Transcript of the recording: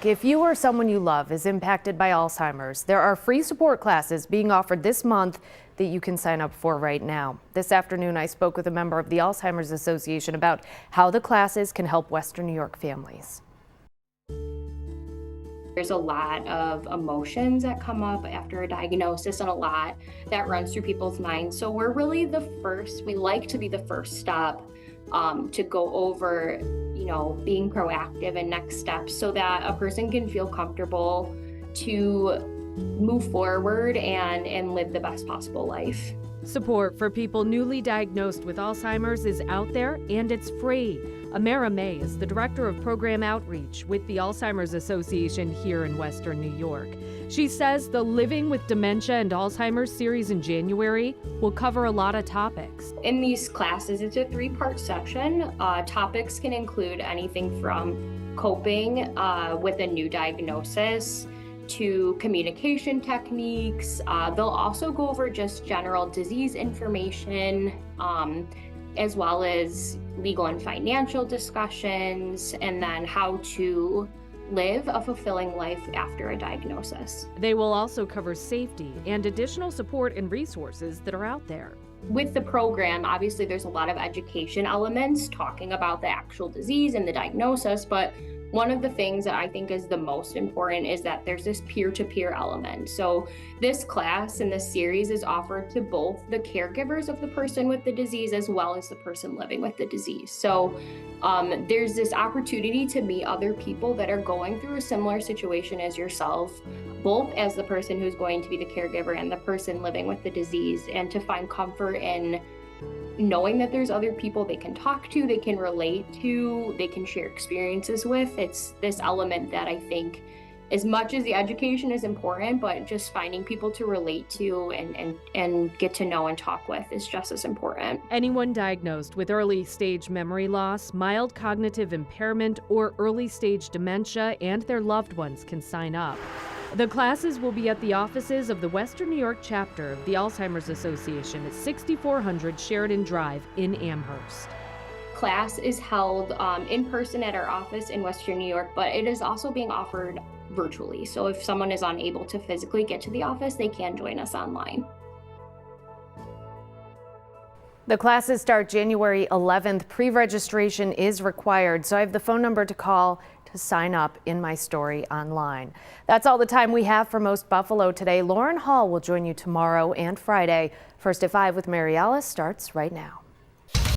If you or someone you love is impacted by Alzheimer's, there are free support classes being offered this month that you can sign up for right now. This afternoon, I spoke with a member of the Alzheimer's Association about how the classes can help Western New York families. There's a lot of emotions that come up after a diagnosis and a lot that runs through people's minds. So we're really we like to be the first stop to go over, being proactive and next steps so that a person can feel comfortable to move forward and live the best possible life. Support for people newly diagnosed with Alzheimer's is out there and it's free. Amara May is the Director of Program Outreach with the Alzheimer's Association here in Western New York. She says the Living with Dementia and Alzheimer's series in January will cover a lot of topics. In these classes, it's a 3-part section. Topics can include anything from coping with a new diagnosis to communication techniques. They'll also go over just general disease information, as well as legal and financial discussions, and then how to live a fulfilling life after a diagnosis. They will also cover safety and additional support and resources that are out there. With the program, obviously there's a lot of education elements talking about the actual disease and the diagnosis, but one of the things that I think is the most important is that there's this peer-to-peer element. So this class and this series is offered to both the caregivers of the person with the disease as well as the person living with the disease. So there's this opportunity to meet other people that are going through a similar situation as yourself, both as the person who's going to be the caregiver and the person living with the disease, and to find comfort in knowing that there's other people they can talk to, they can relate to, they can share experiences with. It's this element that I think, as much as the education is important, but just finding people to relate to and get to know and talk with is just as important. Anyone diagnosed with early stage memory loss, mild cognitive impairment, or early stage dementia and their loved ones can sign up. The classes will be at the offices of the Western New York chapter of the Alzheimer's Association at 6400 Sheridan Drive in Amherst. Class is held in person at our office in Western New York, but it is also being offered virtually. So if someone is unable to physically get to the office, they can join us online. The classes start January 11th. Pre-registration is required, so I have the phone number to call to sign up in my story online. That's all the time we have for Most Buffalo today. Lauren Hall will join you tomorrow and Friday. First at 5 with Mary Alice starts right now.